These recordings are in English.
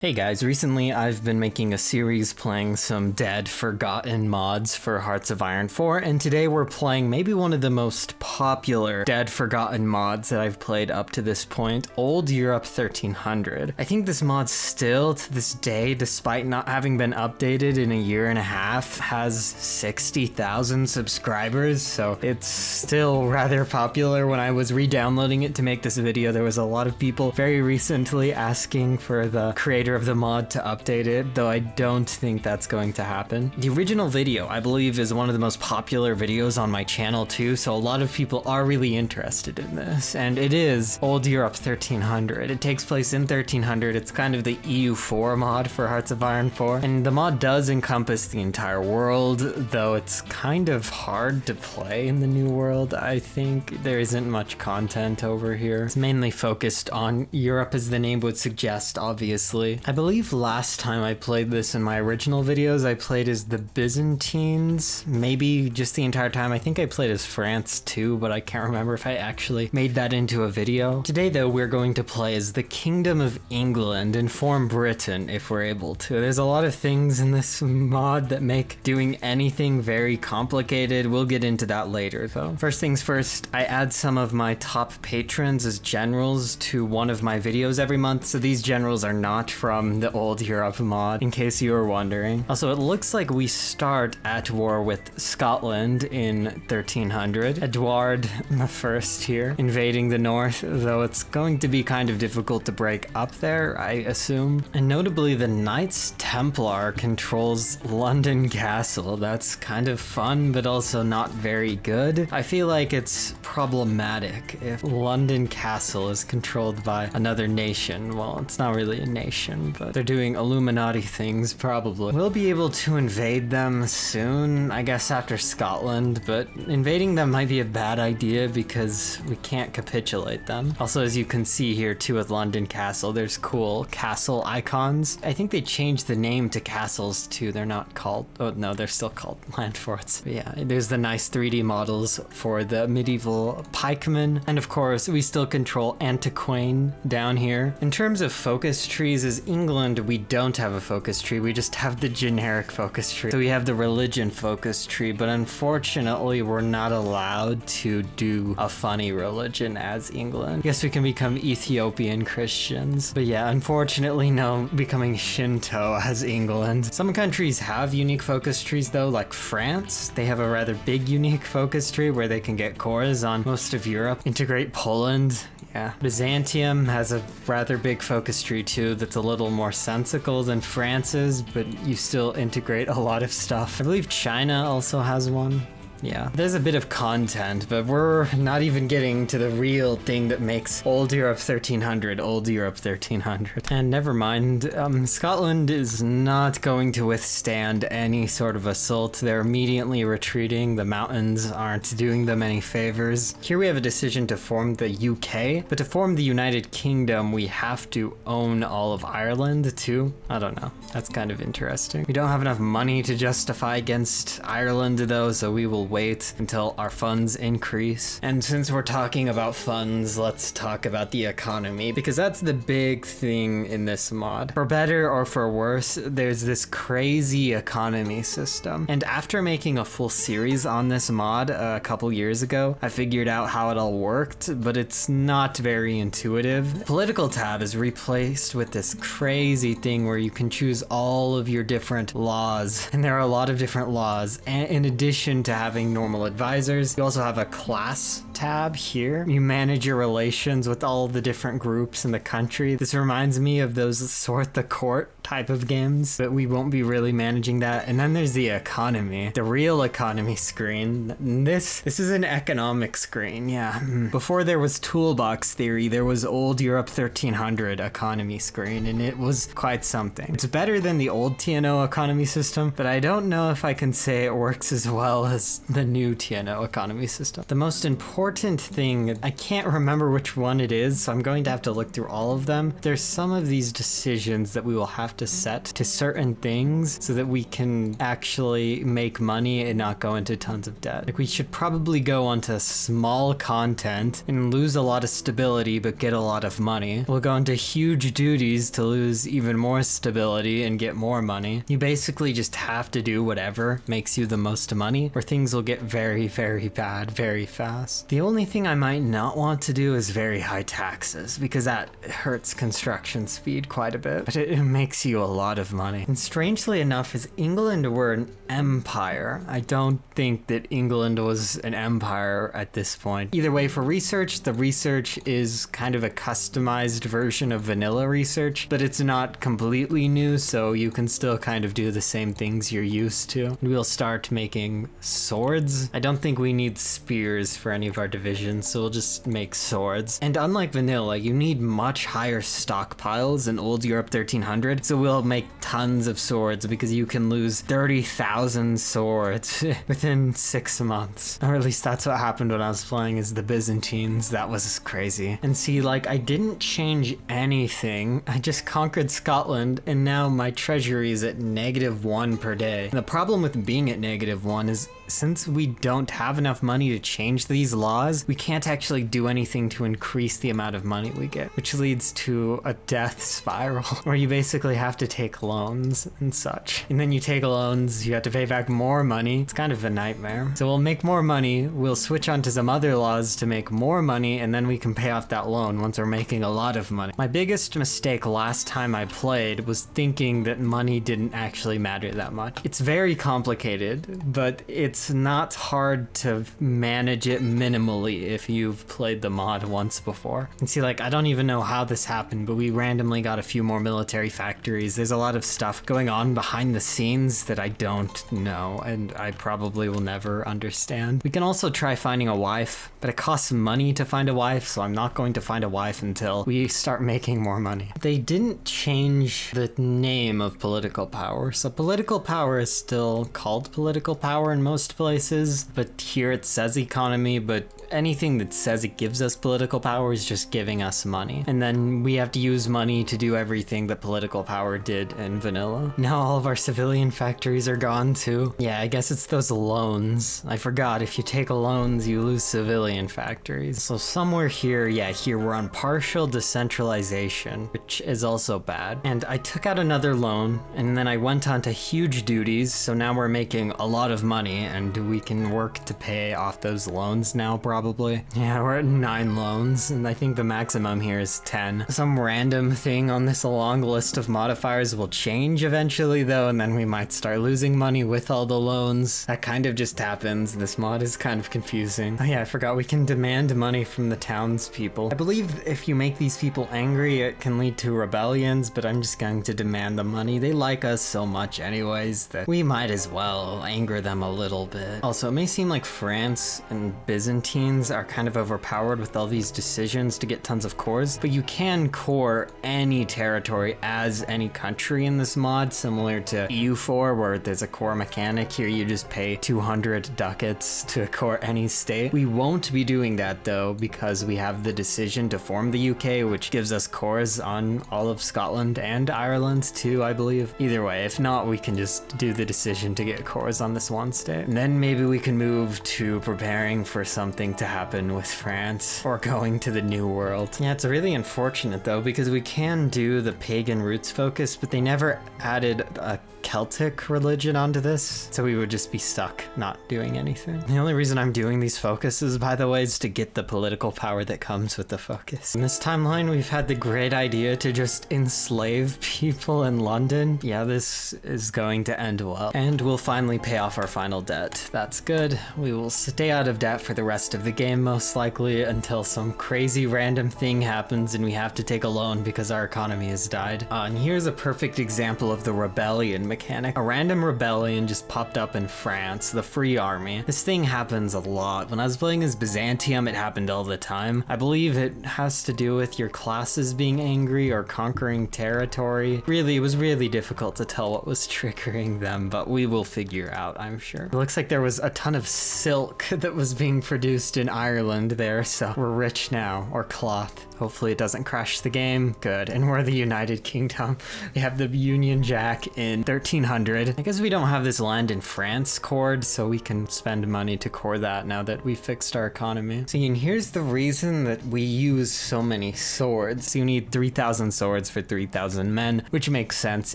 Hey guys, recently I've been making a series playing some dead, forgotten mods for Hearts of Iron 4, and today we're playing maybe one of the most popular dead, forgotten mods that I've played up to this point, Old Europe 1300. I think this mod still, to this day, despite not having been updated in a year and a half, has 60,000 subscribers, so it's still rather popular. When I was re-downloading it to make this video, there was a lot of people very recently asking for the creator of the mod to update it, though I don't think that's going to happen. The original video, I believe, is one of the most popular videos on my channel too, so a lot of people are really interested in this, and it is Old Europe 1300. It takes place in 1300. It's kind of the EU4 mod for Hearts of Iron 4, and the mod does encompass the entire world, though it's kind of hard to play in the new world. I think there isn't much content over here. It's mainly focused on Europe, as the name would suggest, obviously. I believe last time I played this in my original videos, I played as the Byzantines, maybe just the entire time. I think I played as France too, but I can't remember if I actually made that into a video. Today though, we're going to play as the Kingdom of England and form Britain if we're able to. There's a lot of things in this mod that make doing anything very complicated. We'll get into that later though. First things first, I add some of my top patrons as generals to one of my videos every month, so these generals are not from the Old Europe mod, in case you were wondering. Also, it looks like we start at war with Scotland in 1300. Edward I here, invading the north, though it's going to be kind of difficult to break up there, I assume. And notably, the Knights Templar controls London Castle. That's kind of fun, but also not very good. I feel like it's problematic if London Castle is controlled by another nation. Well, it's not really a nation, but they're doing Illuminati things, probably. We'll be able to invade them soon, I guess after Scotland, but invading them might be a bad idea because we can't capitulate them. Also, as you can see here too with London Castle, there's cool castle icons. I think they changed the name to castles too. They're not called, oh no, they're still called land forts. But yeah, there's the nice 3D models for the medieval pikemen, and of course, we still control Antiquain down here. In terms of focus trees, as England, we don't have a focus tree, we just have the generic focus tree. So we have the religion focus tree, but unfortunately we're not allowed to do a funny religion as England. I guess we can become Ethiopian Christians, but yeah, unfortunately no becoming Shinto as England. Some countries have unique focus trees though, like France. They have a rather big unique focus tree where they can get cores on most of Europe. Integrate Poland. Yeah. Byzantium has a rather big focus tree too that's a little more sensical than France's, but you still integrate a lot of stuff. I believe China also has one. Yeah, there's a bit of content, but we're not even getting to the real thing that makes Old Europe 1300 Old Europe 1300. And never mind, Scotland is not going to withstand any sort of assault. They're immediately retreating. The mountains aren't doing them any favors. Here we have a decision to form the UK, but to form the United Kingdom, we have to own all of Ireland too. I don't know. That's kind of interesting. We don't have enough money to justify against Ireland though, so we will wait until our funds increase. And since we're talking about funds, let's talk about the economy, because that's the big thing in this mod. For better or for worse, there's this crazy economy system. And after making a full series on this mod a couple years ago, I figured out how it all worked, but it's not very intuitive. Political tab is replaced with this crazy thing where you can choose all of your different laws, and there are a lot of different laws. And in addition to having normal advisors, you also have a class tab here. You manage your relations with all the different groups in the country. This reminds me of those Sort the Court type of games, but we won't be really managing that. And then there's the economy, the real economy screen. This is an economic screen, yeah. Before there was toolbox theory, there was Old Europe 1300 economy screen, and it was quite something. It's better than the old TNO economy system, but I don't know if I can say it works as well as the new TNO economy system. The most important thing, I can't remember which one it is, so I'm going to have to look through all of them. There's some of these decisions that we will have to set to certain things so that we can actually make money and not go into tons of debt. Like, we should probably go onto small content and lose a lot of stability but get a lot of money. We'll go into huge duties to lose even more stability and get more money. You basically just have to do whatever makes you the most money, or things will get very, very bad very fast. The only thing I might not want to do is very high taxes, because that hurts construction speed quite a bit, but it makes you a lot of money. And strangely enough, as England were an empire, I don't think that England was an empire at this point. Either way, for research, the research is kind of a customized version of vanilla research, but it's not completely new, so you can still kind of do the same things you're used to. We'll start making swords. I don't think we need spears for any of our divisions, so we'll just make swords. And unlike vanilla, you need much higher stockpiles in old Europe 1300, so we'll make tons of swords because you can lose 30,000 swords within 6 months. Or at least that's what happened when I was playing as the Byzantines. That was crazy. And see, like, I didn't change anything. I just conquered Scotland, and now my treasury is at -1 per day. And the problem with being at -1 is, since we don't have enough money to change these laws, we can't actually do anything to increase the amount of money we get, which leads to a death spiral where you basically have to take loans and such. And then you take loans, you have to pay back more money. It's kind of a nightmare. So we'll make more money, we'll switch on to some other laws to make more money, and then we can pay off that loan once we're making a lot of money. My biggest mistake last time I played was thinking that money didn't actually matter that much. It's very complicated, but it's not hard to manage it minimally if you've played the mod once before. And see, like, I don't even know how this happened, but we randomly got a few more military factories. There's a lot of stuff going on behind the scenes that I don't know, and I probably will never understand. We can also try finding a wife, but it costs money to find a wife, so I'm not going to find a wife until we start making more money. They didn't change the name of political power, so political power is still called political power in most places, but here it says economy, but anything that says it gives us political power is just giving us money. And then we have to use money to do everything that political power did in vanilla. Now all of our civilian factories are gone too. Yeah, I guess it's those loans. I forgot, if you take loans, you lose civilian factories. So somewhere here, yeah, here we're on partial decentralization, which is also bad. And I took out another loan, and then I went on to huge duties, so now we're making a lot of money, and we can work to pay off those loans now, probably. Yeah, we're at 9 loans, and I think the maximum here is 10. Some random thing on this long list of modifiers will change eventually, though, and then we might start losing money with all the loans. That kind of just happens. This mod is kind of confusing. Oh yeah, I forgot we can demand money from the townspeople. I believe if you make these people angry, it can lead to rebellions, but I'm just going to demand the money. They like us so much anyways that we might as well anger them a little bit. Also, it may seem like France and Byzantines are kind of overpowered with all these decisions to get tons of cores, but you can core any territory as any country in this mod, similar to EU4 where there's a core mechanic. Here you just pay 200 ducats to core any state. We won't be doing that though, because we have the decision to form the UK, which gives us cores on all of Scotland and Ireland too, I believe. Either way, if not, we can just do the decision to get cores on this one state. And then maybe we can move to preparing for something to happen with France or going to the New World. Yeah, it's really unfortunate though, because we can do the pagan roots focus, but they never added a Celtic religion onto this, so we would just be stuck not doing anything. The only reason I'm doing these focuses, by the way, is to get the political power that comes with the focus. In this timeline, we've had the great idea to just enslave people in London. Yeah, this is going to end well. And we'll finally pay off our final debt. That's good. We will stay out of debt for the rest of the game, most likely, until some crazy random thing happens and we have to take a loan because our economy has died. And here's a perfect example of the rebellion mechanic. A random rebellion just popped up in France, the Free Army. This thing happens a lot. When I was playing as Byzantium, it happened all the time. I believe it has to do with your classes being angry or conquering territory. Really, it was really difficult to tell what was triggering them, but we will figure out, I'm sure. It looks looks like there was a ton of silk that was being produced in Ireland there, so we're rich now. Or cloth. Hopefully it doesn't crash the game. Good. And we're the United Kingdom. We have the Union Jack in 1300. I guess we don't have this land in France cored, so we can spend money to core that now that we fixed our economy. See, and here's the reason that we use so many swords. So you need 3,000 swords for 3,000 men, which makes sense.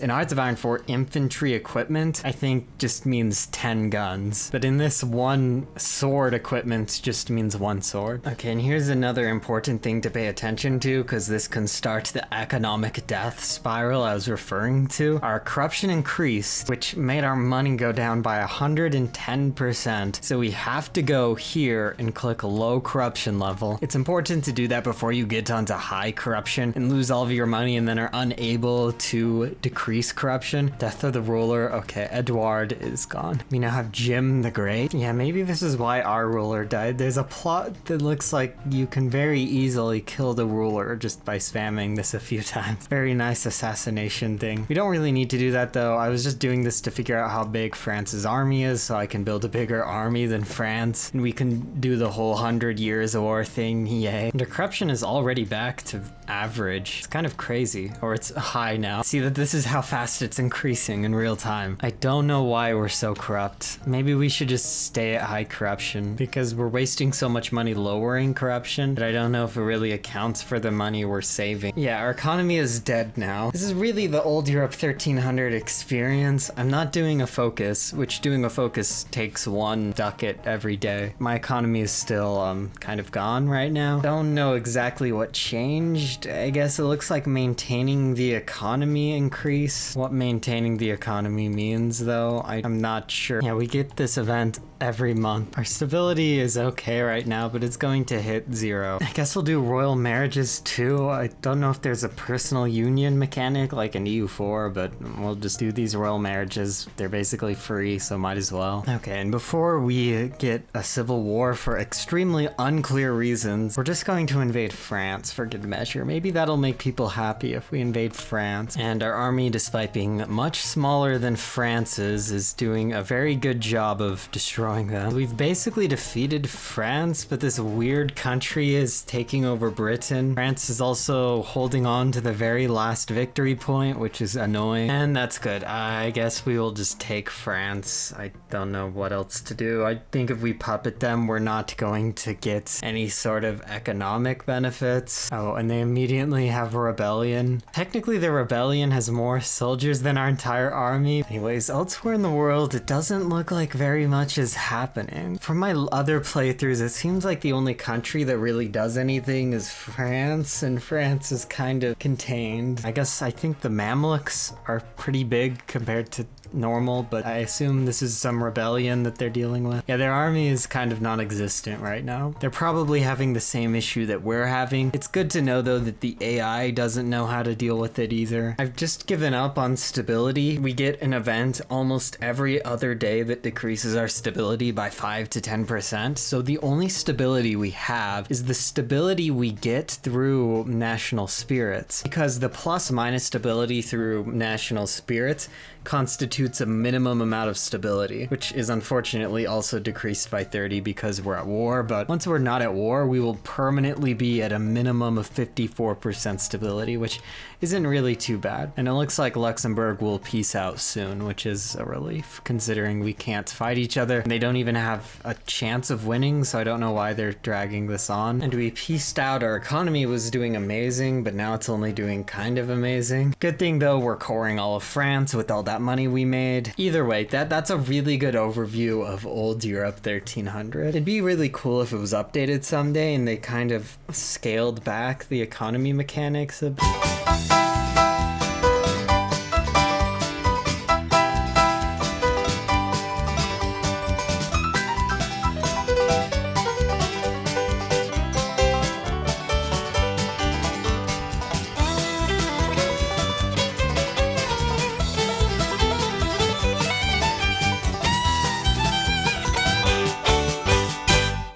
In Hearts of Iron 4, infantry equipment, I think just means 10 guns. But in this, one sword equipment just means one sword. Okay, and here's another important thing to pay attention to, because this can start the economic death spiral I was referring to. Our corruption increased, which made our money go down by 110%. So we have to go here and click low corruption level. It's important to do that before you get onto high corruption and lose all of your money and then are unable to decrease corruption. Death of the ruler. Okay, Edward is gone. We now have Jim the Great. Yeah, maybe this is why our ruler died. There's a plot that looks like you can very easily kill the ruler just by spamming this a few times. Very nice assassination thing. We don't really need to do that though. I was just doing this to figure out how big France's army is so I can build a bigger army than France and we can do the whole 100 years of war thing. Yay. And the corruption is already back to average. It's kind of crazy, or it's high now. See that this is how fast it's increasing in real time. I don't know why we're so corrupt. Maybe we should just stay at high corruption because we're wasting so much money lowering corruption that I don't know if it really accounts for the money we're saving. Yeah, our economy is dead now. This is really the old Europe 1300 experience. I'm not doing a focus, which doing a focus takes 1 ducat every day. My economy is still kind of gone right now. Don't know exactly what changed. I guess it looks like maintaining the economy increase. What maintaining the economy means though, I'm not sure. Yeah, we get this event every month. Our stability is okay right now, but it's going to hit 0. I guess we'll do royal marriages too. I don't know if there's a personal union mechanic like in EU4, but we'll just do these royal marriages. They're basically free, so might as well. Okay, and before we get a civil war for extremely unclear reasons, we're just going to invade France for good measure. Maybe that'll make people happy if we invade France. And our army, despite being much smaller than France's, is doing a very good job of destroying them. We've basically defeated France, but this weird country is taking over Britain. France is also holding on to the very last victory point, which is annoying. And that's good. I guess we will just take France. I don't know what else to do. I think if we puppet them, we're not going to get any sort of economic benefits. Oh, and they immediately have a rebellion. Technically, the rebellion has more soldiers than our entire army. Anyways, elsewhere in the world, it doesn't look like very much is happening. From my other playthroughs, it seems like the only country that really does anything is France, and France is kind of contained. I think the Mamluks are pretty big compared to normal, but I assume this is some rebellion that they're dealing with. Yeah, their army is kind of non-existent right now. They're probably having the same issue that we're having. It's good to know though that the AI doesn't know how to deal with it either. I've just given up on stability. We get an event almost every other day that decreases our stability by 5 to 10%. So the only stability we have is the stability we get through national spirits, because the plus minus stability through national spirits constitutes a minimum amount of stability, which is unfortunately also decreased by 30 because we're at war. But once we're not at war, we will permanently be at a minimum of 54% stability, which isn't really too bad. And it looks like Luxembourg will peace out soon, which is a relief considering we can't fight each other. They don't even have a chance of winning, so I don't know why they're dragging this on. And we peaced out. Our economy was doing amazing, but now it's only doing kind of amazing. Good thing though, we're coring all of France with all that money we made. Either way, that's a really good overview of old Europe 1300. It'd be really cool if it was updated someday and they kind of scaled back the economy mechanics a bit.